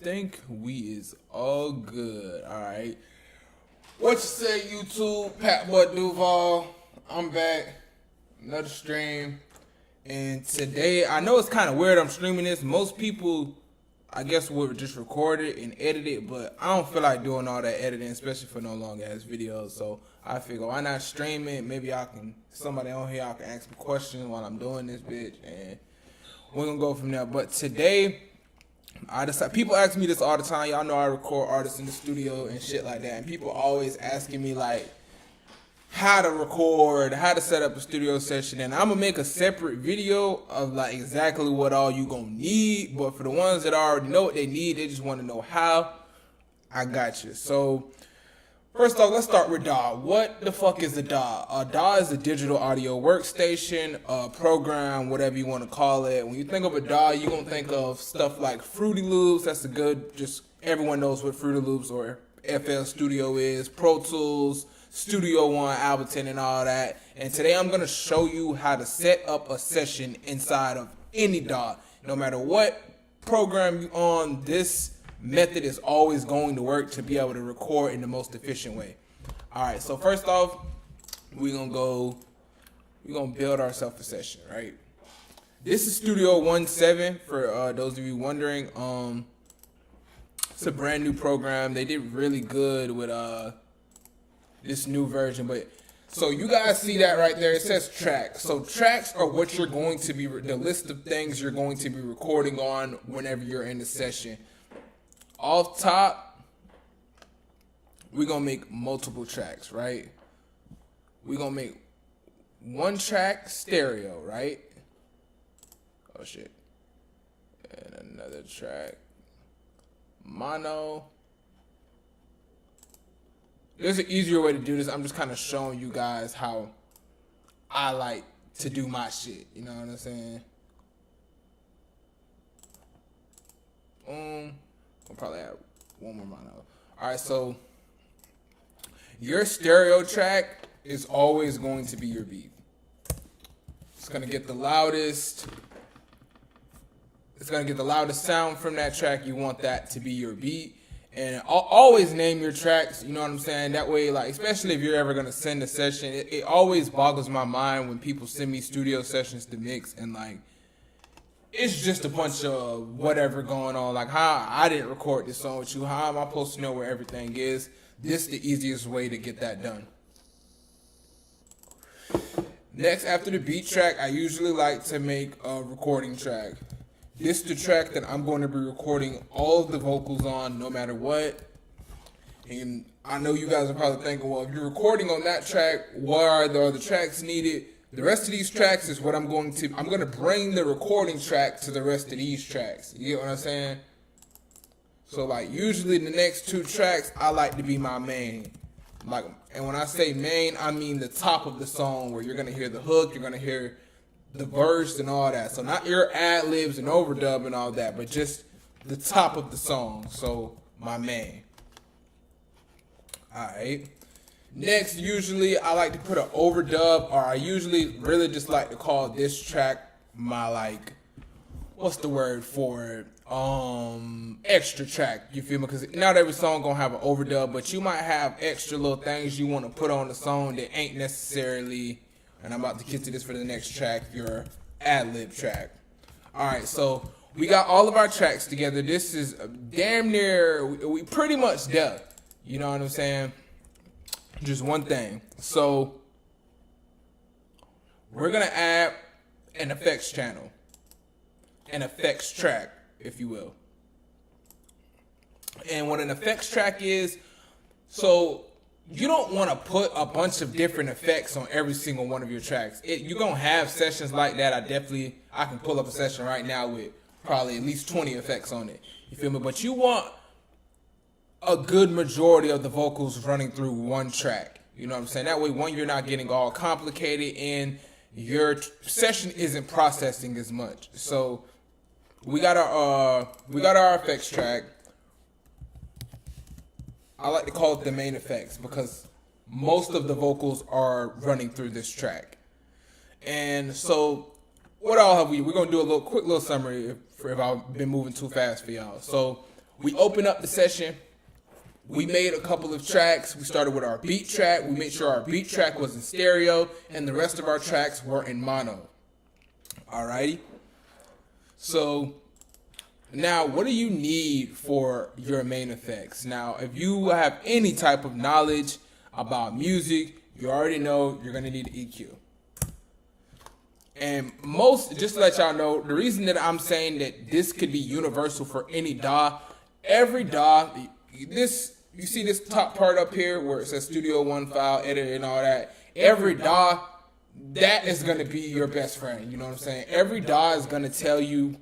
think we is all good. All right. What you say, YouTube? Pat Butt Duval. I'm back. Another stream. And today, I know it's kind of weird I'm streaming this. Most people, I guess, would just record it and edit it, but I don't feel like doing all that editing, especially for no long ass videos. So I figure, why not stream it? Maybe somebody on here, I can ask me questions while I'm doing this bitch, and we're gonna go from there. But today, I decided, people ask me this all the time. Y'all know I record artists in the studio and shit like that, and people always asking me like how to record, how to set up a studio session, and I'm gonna make a separate video of like exactly what all you gonna need. But for the ones that already know what they need, they just want to know how, I got you. So first off, let's start with DAW. What the fuck is a DAW? A DAW is a digital audio workstation, a program, whatever you want to call it. When you think of a DAW, you're going to think of stuff like Fruity Loops. That's a good, just everyone knows what Fruity Loops or FL Studio is, Pro Tools, Studio One, Ableton, and all that. And today I'm going to show you how to set up a session inside of any DAW. No matter what program you're on, this method is always going to work to be able to record in the most efficient way. All right, so first off, we're gonna build ourselves a session, right? This is Studio 1.7 for those of you wondering. It's a brand new program. They did really good with this new version, but so you guys see that right there, it says tracks. So tracks are what you're going to be, the list of things you're going to be recording on whenever you're in the session. Off top, we're going to make multiple tracks, right? We're going to make one track stereo, right? Oh, shit. And another track mono. There's an easier way to do this. I'm just kind of showing you guys how I like to do my shit. You know what I'm saying? I'll probably add one more mono. Alright, so your stereo track is always going to be your beat. It's going to get the loudest. It's going to get the loudest sound from that track. You want that to be your beat. And always name your tracks, you know what I'm saying? That way, like, especially if you're ever going to send a session, it always boggles my mind when people send me studio sessions to mix and, like, it's just a bunch of whatever going on. Like, how I didn't record this song with you. How am I supposed to know where everything is? This is the easiest way to get that done. Next, after the beat track, I usually like to make a recording track. This is the track that I'm going to be recording all of the vocals on, no matter what. And I know you guys are probably thinking, well, if you're recording on that track, what are the other tracks needed? The rest of these tracks is what I'm going to bring the recording track to the rest of these tracks. You get what I'm saying? So, like, usually the next two tracks, I like to be my main. Like, and when I say main, I mean the top of the song where you're going to hear the hook, you're going to hear the verse and all that. So not your ad-libs and overdub and all that, but just the top of the song. So, my main. Alright. Next, usually I like to put an overdub, or I usually really just like to call this track my, like, what's the word for it? Extra track, you feel me? Because not every song gonna have an overdub, but you might have extra little things you want to put on the song that ain't necessarily, and I'm about to get to this for the next track, your ad-lib track. Alright, so we got all of our tracks together. This is damn near, we pretty much done. You know what I'm saying? Just one thing. So we're going to add an effects channel, an effects track, if you will. And what an effects track is, so you don't want to put a bunch of different effects on every single one of your tracks. You're going to have sessions like that. I can pull up a session right now with probably at least 20 effects on it. You feel me? But you want a good majority of the vocals running through one track. You know what I'm saying? That way, one, you're not getting all complicated and your session isn't processing as much. So we got our effects track. I like to call it the main effects because most of the vocals are running through this track. And so what all have we? We're gonna do a quick little summary if I've been moving too fast for y'all. So we open up the session. We made a couple of tracks. We started with our beat track. We made sure our beat track was in stereo and the rest of our tracks were in mono. Alrighty. So now, what do you need for your main effects? Now, if you have any type of knowledge about music, you already know you're going to need EQ. And just to let y'all know, the reason that I'm saying that this could be universal for any DAW, every DAW, you see this top part up here where it says Studio One file, editor and all that, every DAW, that is going to be your best friend. You know what I'm saying? Every DAW is going to tell you,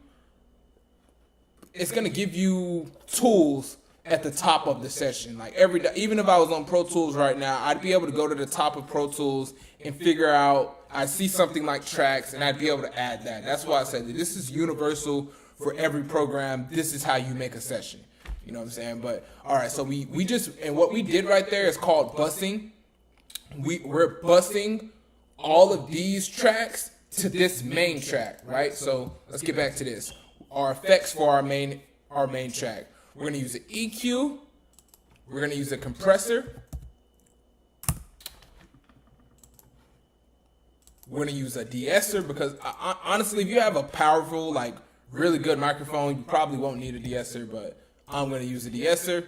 it's going to give you tools at the top of the session. Like even if I was on Pro Tools right now, I'd be able to go to the top of Pro Tools and figure out, I'd see something like tracks and I'd be able to add that. That's why I said that this is universal for every program. This is how you make a session. You know what I'm saying? But all right, so and what we did right there is called busing. We're busing all of these tracks to this main track, right? So let's get back to this. Our effects for our main track. We're going to use an EQ. We're going to use a compressor. We're going to use a de-esser because honestly, if you have a powerful, like really good microphone, you probably won't need a de-esser, but I'm going to use a de-esser.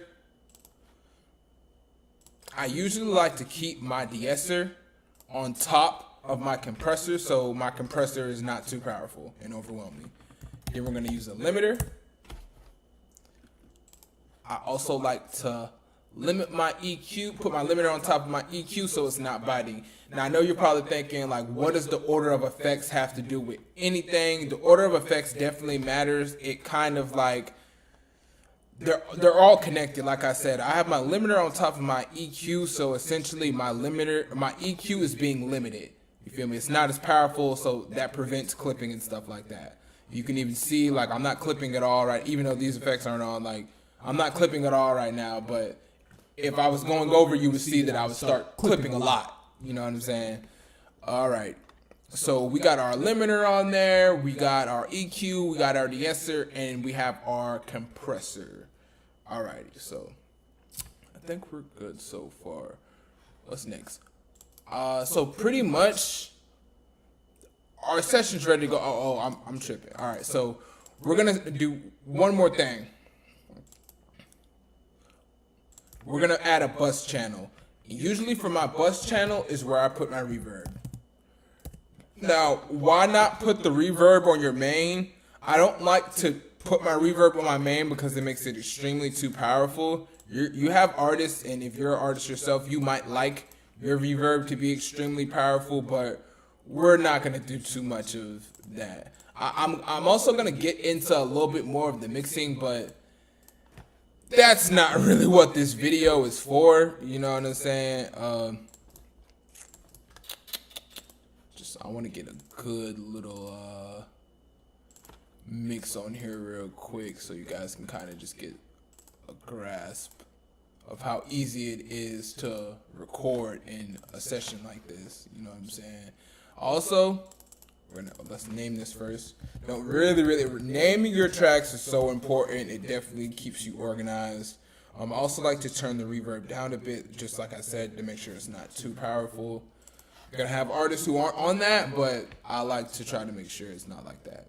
I usually like to keep my de-esser on top of my compressor so my compressor is not too powerful and overwhelming. Then we're going to use a limiter. I also like to limit my EQ, put my limiter on top of my EQ so it's not biting. Now I know you're probably thinking, like, what does the order of effects have to do with anything? The order of effects definitely matters. It kind of like, they're all connected. Like I said, I have my limiter on top of my EQ, so essentially my EQ is being limited. You feel me? It's not as powerful, so that prevents clipping and stuff like that. You can even see, like, I'm not clipping at all, right? Even though these effects aren't on, like, I'm not clipping at all right now, but if I was going over, you would see that I would start clipping a lot. You know what I'm saying? All right. So we got our limiter on there, we got our EQ, we got our de-esser, and we have our compressor. Alrighty, so I think we're good so far. What's next? So pretty much our session's ready to go. I'm tripping. All right, so we're gonna do one more thing. We're gonna add a bus channel. Usually for my bus channel is where I put my reverb. Now, why not put the reverb on your main? I don't like to put my reverb on my main because it makes it extremely too powerful. You have artists, and if you're an artist yourself, you might like your reverb to be extremely powerful, but we're not gonna do too much of that. I'm also gonna get into a little bit more of the mixing, but that's not really what this video is for. You know what I'm saying? I want to get a good little mix on here real quick so you guys can kind of just get a grasp of how easy it is to record in a session like this. You know what I'm saying? Also, let's name this first. Really, naming your tracks is so important. It definitely keeps you organized. I also like to turn the reverb down a bit, just like I said, to make sure it's not too powerful. You're gonna have artists who aren't on that, but I like to try to make sure it's not like that.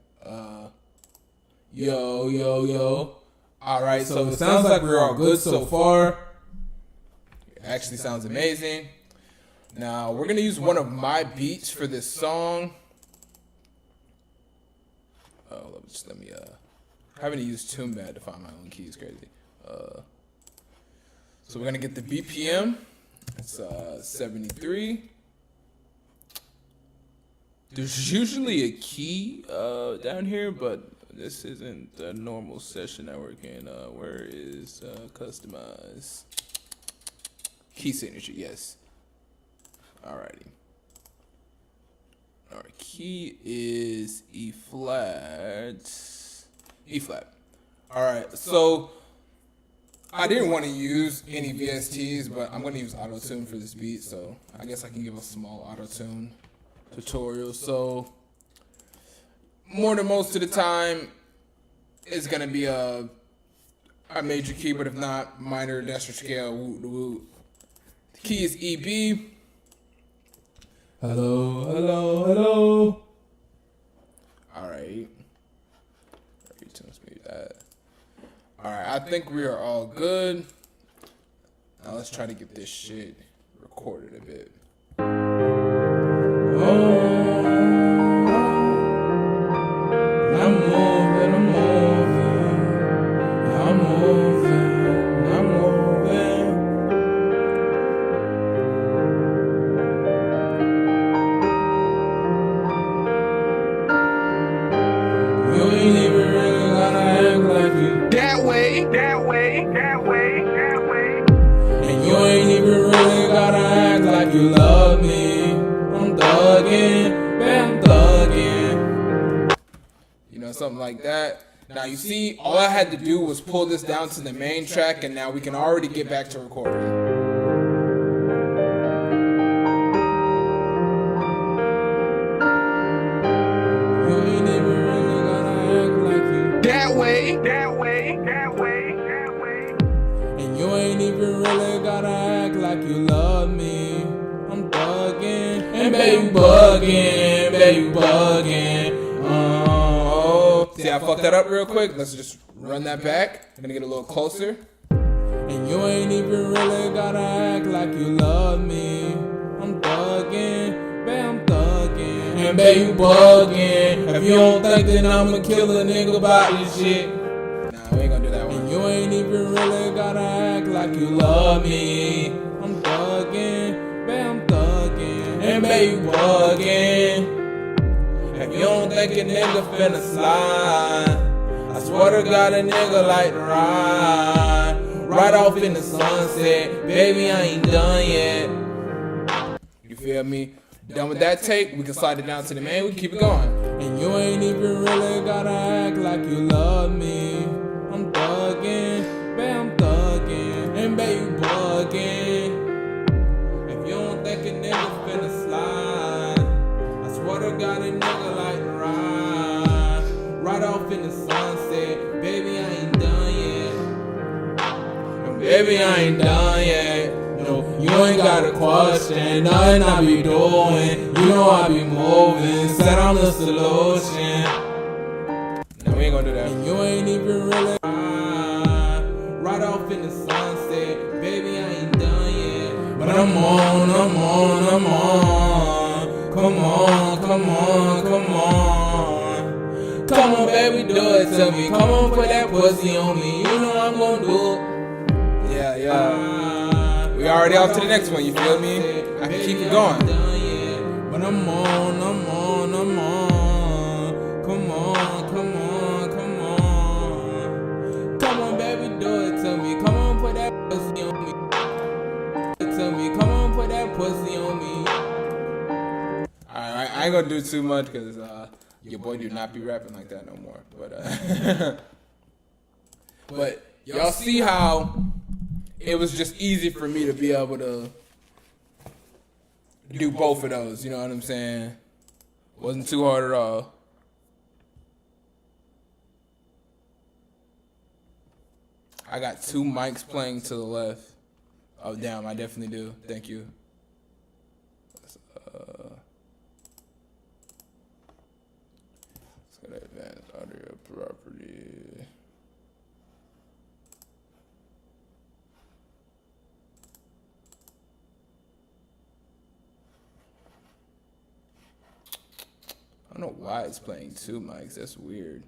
Yo. All right, so it sounds like we're all good so far. It actually sounds amazing. Now we're gonna use one of my beats for this song. Let me having to use TuneBad to find my own keys, crazy. So we're gonna get the BPM. It's 73. There's usually a key down here, but this isn't a normal session that we're in. Where is customize? Key signature, yes. Alrighty. Our key is E flat. Alright, so I didn't want to use any VSTs, but I'm going to use auto-tune for this beat, so I guess I can give a small auto-tune tutorial. So more than most of the time, it's going to be a a major key, but if not, minor, lesser scale. Woot woot. The key is E B. Hello, hello, hello. All right. All right, I think we are all good. Now let's try to get this shit recorded a bit. Oh, I'm moving, I'm moving, I'm moving, I'm moving. You ain't even really gotta act like you that way, that way, that way, that way. And you ain't even really gotta act like you love me. I'm thugging, man, I'm thugging. You know, something like that. Now you see, all I had to do was pull this down to the main track, and now we can already get back to recording. That way, that way, that way, that way. And you ain't even really gotta act like you love me. I'm thugging, and baby bugging, baby bugging. Oh, see, I fucked that up real quick. Let's just run that back. I'm gonna get a little closer. And you ain't even really gotta act like you love me. I'm thugging, baby, I'm thugging. And baby bugging. If you don't think that I'ma kill a nigga about this shit, nah, we ain't gonna do that one. And you ain't even really gotta act like you love me. I'm thugging, babe, I'm thugging. And baby bugging. If you don't think a nigga finna slide, I swear to God a nigga like to ride. Right off in the sunset, baby, I ain't done yet. You feel me? Done with that take, we can slide it down to the main, we can keep it going. And you ain't even really gotta act like you love me. I'm thugging, babe, I'm thugging, and baby bugging. If you don't think a nigga finna slide, I swear to God a nigga like to ride. Right off in the sunset, baby, I ain't done yet. And baby, I ain't done yet. No, you ain't got a question, nothing I be doing. You know I be moving, said I'm the solution. No, we ain't gonna do that. And you ain't even really right off in the sunset, baby, I ain't done yet. But I'm on, I'm on, I'm on. Come on, come on, come on. Come on, baby, do it to me. Come on, put that pussy on me. You know I'm gonna do it. Yeah, yeah. We already off to the next one, you feel me? I can keep it going. But I'm on, I'm on, I'm on. Come on, come on, come on. Come on, baby, do it to me. Come on, put that pussy on me. To me. Come on, put that pussy on me. Alright, I ain't gonna do too much because your boy do not be rapping like that no more. But y'all see how it was just easy for me to be able to do both of those, you know what I'm saying? Wasn't too hard at all. I got two mics playing to the left. Oh, damn, I definitely do. Thank you. Let's go to advanced audio property. I don't know why it's playing two mics. That's weird.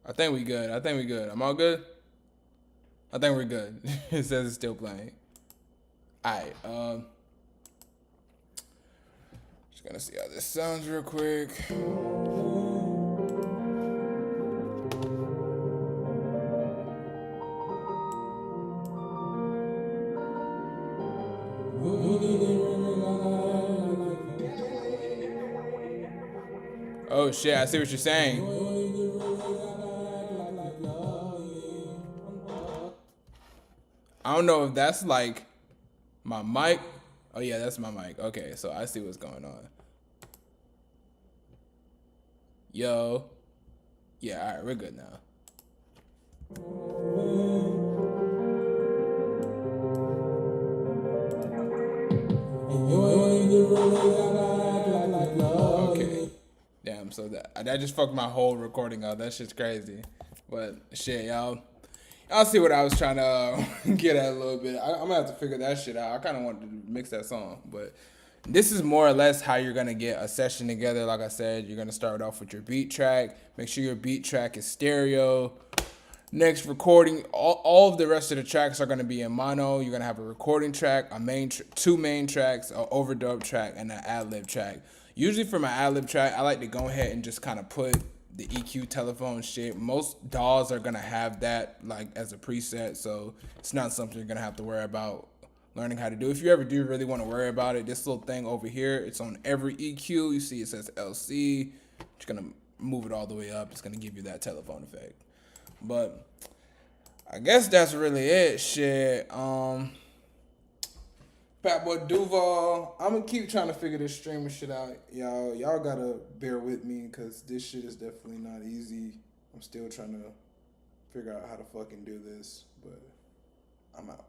I think we good. I think we good. I'm all good? I think we're good. It says it's still playing. Alright, just gonna see how this sounds real quick. Oh shit, I see what you're saying. I don't know if that's like my mic. Oh yeah, that's my mic. Okay, so I see what's going on. Yo. Yeah, all right, we're good now. Okay. Damn, so that just fucked my whole recording up. That shit's crazy. But shit, y'all see what I was trying to get at a little bit. I'm gonna have to figure that shit out. I kind of wanted to mix that song, but this is more or less how you're gonna get a session together. Like I said, you're gonna start off with your beat track. Make sure your beat track is stereo. Next recording, all of the rest of the tracks are going to be in mono. You're going to have a recording track, two main tracks, an overdub track, and an ad-lib track. Usually for my ad-lib track, I like to go ahead and just kind of put the EQ telephone shit. Most DAWs are going to have that like as a preset, so it's not something you're going to have to worry about learning how to do. If you ever do really want to worry about it, this little thing over here, it's on every EQ. You see it says LC. Just going to move it all the way up. It's going to give you that telephone effect. But I guess that's really it. Shit. Fatboy Duval. I'm gonna keep trying to figure this streaming shit out. Y'all gotta bear with me because this shit is definitely not easy. I'm still trying to figure out how to fucking do this, but I'm out.